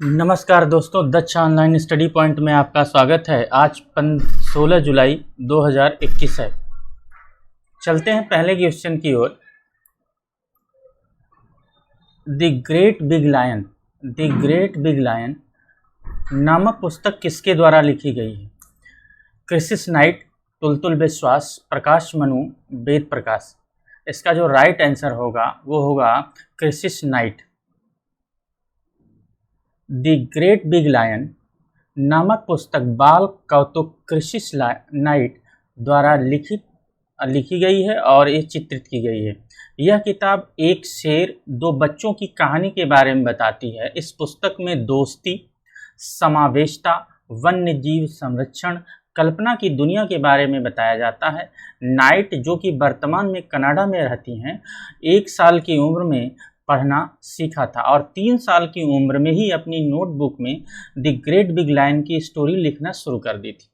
नमस्कार दोस्तों, दक्ष online study point में आपका स्वागत है। आज 16 जुलाई 2021 है। चलते हैं पहले क्वेश्चन की ओर। द ग्रेट बिग लायन नामक पुस्तक किसके द्वारा लिखी गई है? Crisis knight, Tultul Biswas, Prakash Manu, Ved Prakash. इसका जो राइट आंसर होगा वो होगा crisis knight. The great big lion नामक पुस्तक बाल कौतुक क्रिसिस नाइट द्वारा लिखी गई है और ये चित्रित की गई है। यह किताब एक शेर दो बच्चों की कहानी के बारे में बताती है। इस पुस्तक में दोस्ती, समावेशिता, वन्य जीव संरक्षण, कल्पना की दुनिया के बारे में बताया जाता है। नाइट, जो कि वर्तमान में कनाडा में रहती हैं, 1 साल की उम्र में पढ़ना सीखा था और 3 साल की उम्र में ही अपनी नोटबुक में द ग्रेट बिग लायन की स्टोरी लिखना शुरू कर दी थी।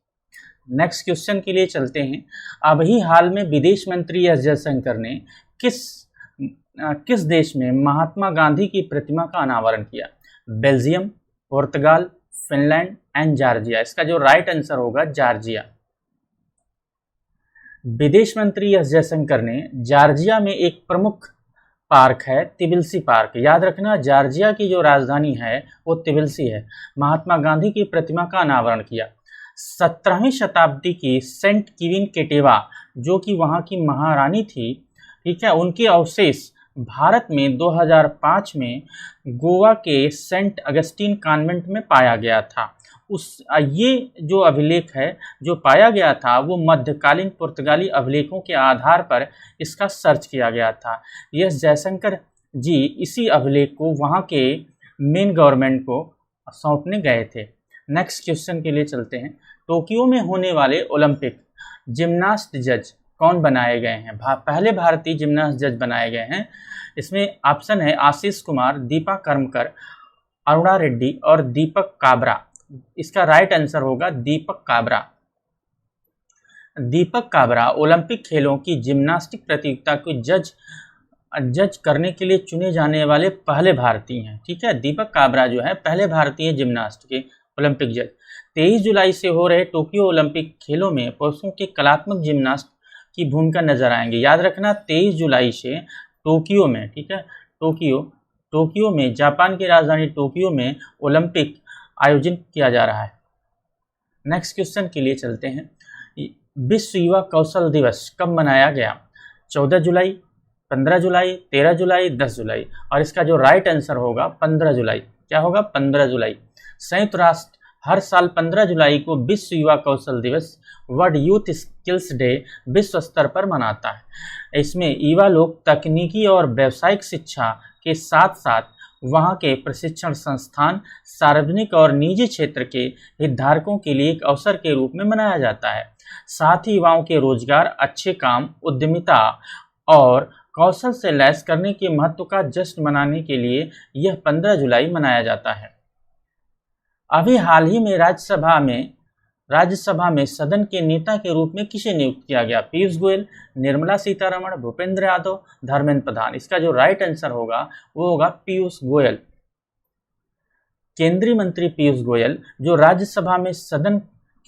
नेक्स्ट क्वेश्चन के लिए चलते हैं। अभी हाल में विदेश मंत्री एस जयशंकर ने किस देश में महात्मा गांधी की प्रतिमा का अनावरण किया? Belgium, Portugal, Finland and Georgia. इसका जो राइट आंसर होगा जॉर्जिया। विदेश मंत्री एस जयशंकर ने जॉर्जिया में एक प्रमुख पार्क है तिबिलिसी पार्क, याद रखना जॉर्जिया की जो राजधानी है वो तिबिलिसी है, महात्मा गांधी की प्रतिमा का अनावरण किया। 17वीं शताब्दी की सेंट क्वीन केटेवा, जो कि वहाँ की महारानी थी, ठीक है, उनके अवशेष भारत में 2005 में गोवा के सेंट अगस्टीन कॉन्वेंट में पाया गया था। ये जो अभिलेख है जो पाया गया था वो मध्यकालीन पुर्तगाली अभिलेखों के आधार पर इसका सर्च किया गया था। यह जयशंकर जी इसी अभिलेख को वहाँ के मेन गवर्नमेंट को सौंपने गए थे। नेक्स्ट क्वेश्चन के लिए चलते हैं। टोक्यो में होने वाले ओलंपिक जिम्नास्ट जज कौन बनाए गए हैं? पहले भारतीय जिम्नास्ट जज बनाए गए हैं। इसमें ऑप्शन है आशीष कुमार, दीपा कर्मकर, अरुणा रेड्डी और दीपक काबरा। इसका राइट आंसर होगा दीपक काबरा। दीपक काबरा ओलंपिक खेलों की जिम्नास्टिक प्रतियोगिता को जज करने के लिए चुने जाने वाले पहले भारतीय हैं। ठीक है, दीपक काबरा जो है पहले भारतीय जिम्नास्ट के ओलंपिक जज। 23 जुलाई से हो रहे टोक्यो ओलंपिक खेलों में पुरुषों के कलात्मक जिम्नास्ट की भूमिका नजर आएंगे। याद रखना 23 जुलाई से टोक्यो में, ठीक है, टोक्यो में, जापान की राजधानी टोक्यो में ओलंपिक आयोजित किया जा रहा है। नेक्स्ट क्वेश्चन के लिए चलते हैं। विश्व युवा कौशल दिवस कब मनाया गया? 14 जुलाई, 15 जुलाई, 13 जुलाई, 10 जुलाई। और इसका जो राइट आंसर होगा 15 जुलाई। क्या होगा? 15 जुलाई। संयुक्त राष्ट्र हर साल 15 जुलाई को विश्व युवा कौशल दिवस, वर्ल्ड यूथ स्किल्स डे विश्व स्तर पर मनाता है। इसमें युवा लोग तकनीकी और व्यावसायिक शिक्षा के साथ साथ वहाँ के प्रशिक्षण संस्थान, सार्वजनिक और निजी क्षेत्र के हितधारकों के लिए एक अवसर के रूप में मनाया जाता है। साथ ही युवाओं के रोजगार, अच्छे काम, उद्यमिता और कौशल से लैस करने के महत्व का जश्न मनाने के लिए यह 15 जुलाई मनाया जाता है। अभी हाल ही में राज्यसभा में सदन के नेता के रूप में किसे नियुक्त किया गया? पीयूष गोयल, निर्मला सीतारमण, भूपेंद्र यादव, धर्मेंद्र प्रधान। इसका जो राइट आंसर होगा वो होगा पीयूष गोयल। केंद्रीय मंत्री पीयूष गोयल जो राज्यसभा में सदन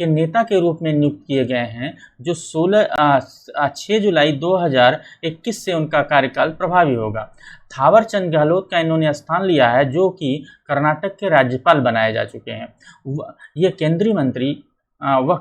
के नेता के रूप में नियुक्त किए गए हैं, जो 6 जुलाई 2021 से उनका कार्यकाल प्रभावी होगा। थावर चंद गहलोत का इन्होंने स्थान लिया है, जो कि कर्नाटक के राज्यपाल बनाए जा चुके हैं। ये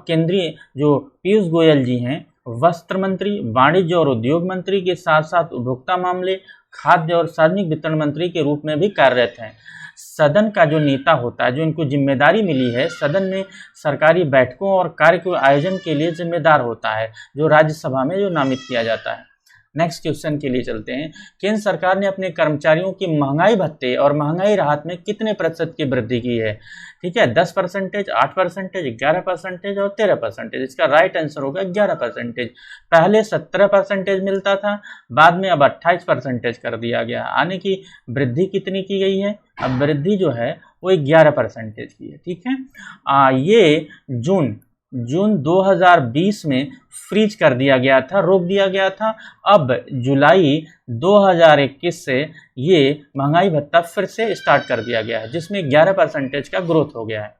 केंद्रीय जो पीयूष गोयल जी हैं, वस्त्र मंत्री, वाणिज्य और उद्योग मंत्री के साथ साथ उपभोक्ता मामले, खाद्य और सार्वजनिक वितरण मंत्री के रूप में भी कार्यरत हैं। सदन का जो नेता होता है, जो इनको जिम्मेदारी मिली है, सदन में सरकारी बैठकों और कार्य के आयोजन के लिए जिम्मेदार होता है, जो राज्यसभा में जो नामित किया जाता है। नेक्स्ट क्वेश्चन के लिए चलते हैं। केंद्र सरकार ने अपने कर्मचारियों की महंगाई भत्ते और महंगाई राहत में कितने प्रतिशत की वृद्धि की है? ठीक है, 10%, 8%, 11% और 13%। इसका राइट आंसर होगा 11%। पहले 17% मिलता था, बाद में अब 28% कर दिया गया। आने की वृद्धि कितनी की गई है? अब वृद्धि जो है वो 11% की है। ठीक है, ये जून जून 2020 में फ्रीज कर दिया गया था, रोक दिया गया था। अब जुलाई 2021 से ये महंगाई भत्ता फिर से स्टार्ट कर दिया गया है, जिसमें 11% का ग्रोथ हो गया है।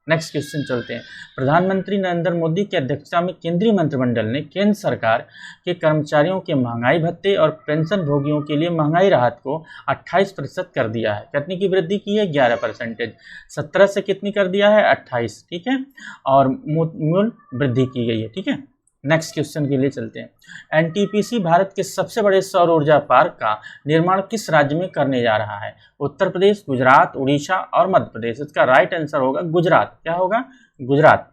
नेक्स्ट क्वेश्चन चलते हैं। प्रधानमंत्री नरेंद्र मोदी की अध्यक्षता में केंद्रीय मंत्रिमंडल ने केंद्र सरकार के कर्मचारियों के महंगाई भत्ते और पेंशन भोगियों के लिए महंगाई राहत को 28% कर दिया है। कितनी की वृद्धि की है? 11%। 17 से कितनी कर दिया है? 28। ठीक है, और मूल वृद्धि की गई है। ठीक है, नेक्स्ट क्वेश्चन के लिए चलते हैं। एनटीपीसी भारत के सबसे बड़े सौर ऊर्जा पार्क का निर्माण किस राज्य में करने जा रहा है? उत्तर प्रदेश, गुजरात, उड़ीसा और मध्य प्रदेश। इसका राइट आंसर होगा गुजरात। क्या होगा? गुजरात।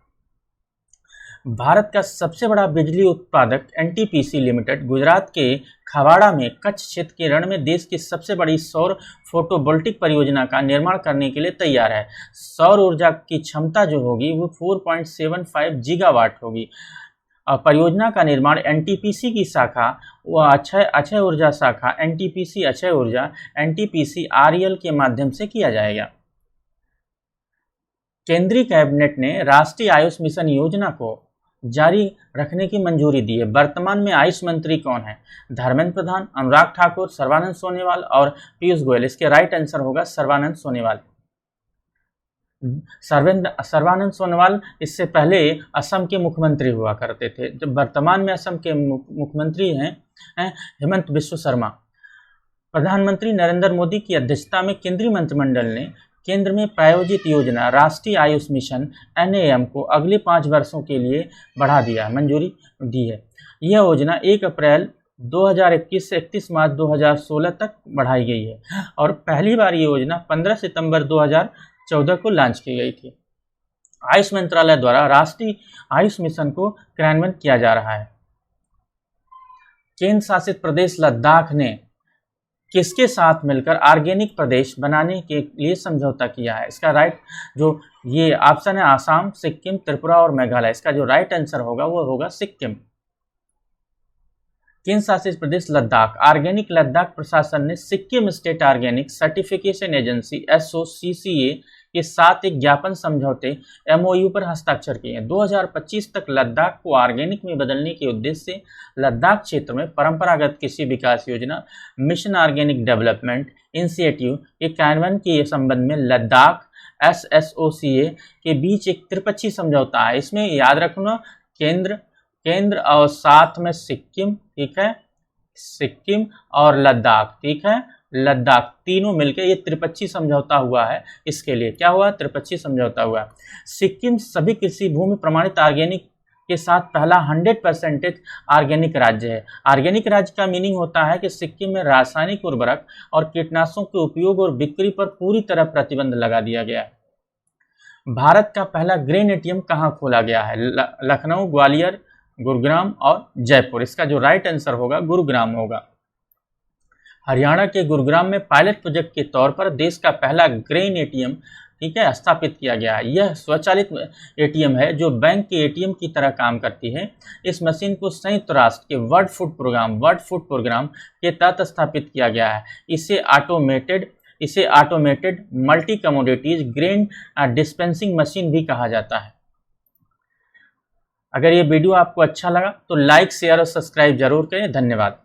भारत का सबसे बड़ा बिजली उत्पादक एनटीपीसी लिमिटेड गुजरात के खवाड़ा में कच्छ क्षेत्र के रण में देश की सबसे बड़ी सौर फोटोवोल्टिक परियोजना का निर्माण करने के लिए तैयार है। सौर ऊर्जा की क्षमता जो होगी वो 4.75 गीगावाट होगी। परियोजना का निर्माण एनटीपीसी की शाखा व अक्षय ऊर्जा शाखा एनटीपीसी अक्षय ऊर्जा एनटीपीसी आरईएल के माध्यम से किया जाएगा। केंद्रीय कैबिनेट ने राष्ट्रीय आयुष मिशन योजना को जारी रखने की मंजूरी दी है। वर्तमान में आयुष मंत्री कौन है? धर्मेंद्र प्रधान, अनुराग ठाकुर, सर्बानंद सोनोवाल और पीयूष गोयल। इसके राइट आंसर होगा सर्बानंद सोनोवाल। सर्बानंद सोनोवाल इससे पहले असम के मुख्यमंत्री हुआ करते थे। जब वर्तमान में असम के मुख्यमंत्री हैं हेमंत बिस्व शर्मा। प्रधानमंत्री नरेंद्र मोदी की अध्यक्षता में केंद्रीय मंत्रिमंडल ने केंद्र में प्रायोजित योजना राष्ट्रीय आयुष मिशन NAM को अगले 5 वर्षों के लिए बढ़ा दिया है, मंजूरी दी है। यह योजना 1 अप्रैल 2021 से 31 मार्च 2016 तक बढ़ाई गई है और पहली बार ये योजना 15 सितंबर 2014 को लॉन्च की गई थी। आयुष मंत्रालय द्वारा राष्ट्रीय आयुष मिशन को क्रियान्वित किया जा रहा है। केंद्र शासित प्रदेश लद्दाख ने किसके साथ मिलकर ऑर्गेनिक प्रदेश बनाने के लिए समझौता किया है? इसका राइट जो ये ऑप्शन है आसाम, सिक्किम, त्रिपुरा और मेघालय। इसका जो राइट आंसर होगा वो होगा सिक्किम। केंद्र शासित प्रदेश लद्दाख। ऑर्गेनिक लद्दाख प्रशासन ने Sikkim state organic certification agency SOCCA के साथ एक ज्ञापन समझौते MOU पर हस्ताक्षर किए हैं। 2025 तक लद्दाख को ऑर्गेनिक में बदलने के उद्देश्य से लद्दाख क्षेत्र में परंपरागत कृषि विकास योजना मिशन ऑर्गेनिक डेवलपमेंट इनिशिएटिव के कार्यान्वयन के संबंध में लद्दाख SSOCA के बीच एक त्रिपक्षीय समझौता है। इसमें याद रखना केंद्र और साथ में सिक्किम, ठीक है, सिक्किम और लद्दाख, ठीक है, लद्दाख तीनों मिलकर ये त्रिपक्षीय समझौता हुआ है। इसके लिए क्या हुआ? त्रिपक्षीय समझौता हुआ। सिक्किम सभी कृषि भूमि प्रमाणित ऑर्गेनिक के साथ पहला 100% ऑर्गेनिक राज्य है। ऑर्गेनिक राज्य का मीनिंग होता है कि सिक्किम में रासायनिक उर्वरक और कीटनाशकों के उपयोग और बिक्री पर पूरी तरह प्रतिबंध लगा दिया गया है। भारत का पहला ग्रेन ATM कहाँ खोला गया है? लखनऊ, ग्वालियर, गुरुग्राम और जयपुर। इसका जो राइट आंसर होगा गुरुग्राम होगा। हरियाणा के गुरुग्राम में पायलट प्रोजेक्ट के तौर पर देश का पहला ग्रेन ATM, ठीक है, स्थापित किया गया है। यह स्वचालित ATM है जो बैंक के ATM की तरह काम करती है। इस मशीन को संयुक्त राष्ट्र के वर्ल्ड फूड प्रोग्राम के तहत स्थापित किया गया है। इसे automated multi commodities grain dispensing machine भी कहा जाता है। अगर ये वीडियो आपको अच्छा लगा तो लाइक, शेयर और सब्सक्राइब जरूर करें। धन्यवाद।